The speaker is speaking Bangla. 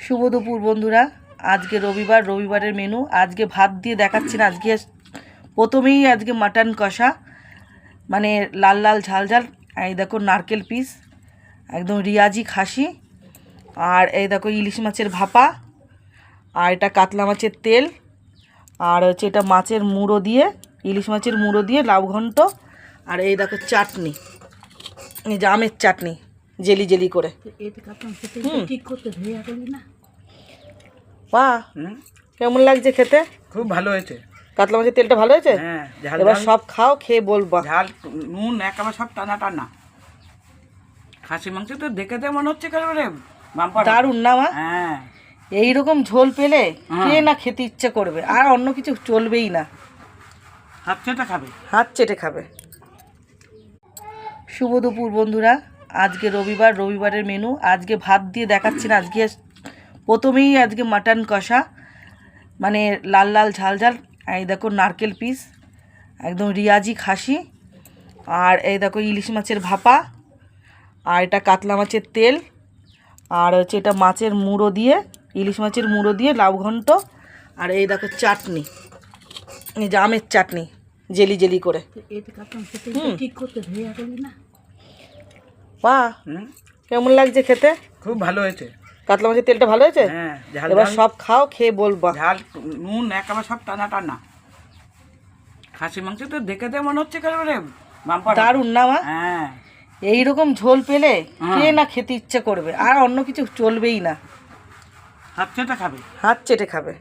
শুভ দুপুর বন্ধুরা। আজকে রবিবারের মেনু আজকে ভাত দিয়ে দেখাচ্ছি না। আজকে প্রথমেই আজকে মাটন কষা, মানে লাল লাল ঝাল ঝাল। এই দেখো নারকেল পিস, একদম রিয়াজি খাসি। আর এই দেখো ইলিশ মাছের ভাপা, আর এটা কাতলা মাছের তেল, আর হচ্ছে এটা মাছের মুড়ো দিয়ে, ইলিশ মাছের মুড়ো দিয়ে লাউ ঘন্ট। আর এই দেখো চাটনি, এই যে আমের চাটনি জেলি জেলি করে। বাহ, কেমন লাগছে খেতে? খুব ভালো হয়েছে। কাতলা মাছের তেলটা ভালো হয়েছে। হ্যাঁ, এবার সব খাও, খেয়ে বলবা। ঝাল নুন একেবারে সব টানা টানা। খাসি মাংস তো দেখে মনে হচ্ছে একেবারে দারুণ না মা? হ্যাঁ, এইরকম ঝোল পেলে কে না খেতে ইচ্ছে করবে, আর অন্য কিছু চলবেই না। হাত চেটে খাবে, হাত চেটে খাবে। শুভ দুপুর বন্ধুরা। আজকে রবিবারের মেনু আজকে ভাত দিয়ে দেখাচ্ছি না। আজকে প্রথমেই আজকে মাটন কষা, মানে লাল লাল ঝাল ঝাল। এই দেখো নারকেল পিস, একদম রিয়াজি খাসি। আর এই দেখো ইলিশ মাছের ভাপা, আর এটা কাতলা মাছের তেল, আর হচ্ছে এটা মাছের মুড়ো দিয়ে, ইলিশ মাছের মুড়ো দিয়ে লাউ ঘন্ট। আর এই দেখো চাটনি, এই যে আমের চাটনি জেলি জেলি করে। বাহ, কেমন লাগছে খেতে? খুব ভালো হয়েছে। কাতলা মাছের তেলটা ভালো হয়েছে। হ্যাঁ, এবার সব খাও, খেয়ে বলবা। ঝাল নুন একেবারে সব টানা টানা। খাসি মাংস তো দেখে মনে হচ্ছে একেবারে দারুণ না মা? হ্যাঁ, এইরকম ঝোল পেলে কে না খেতে ইচ্ছে করবে, আর অন্য কিছু চলবেই না। হাত চেটে খাবে। হাত চেটে খাবে।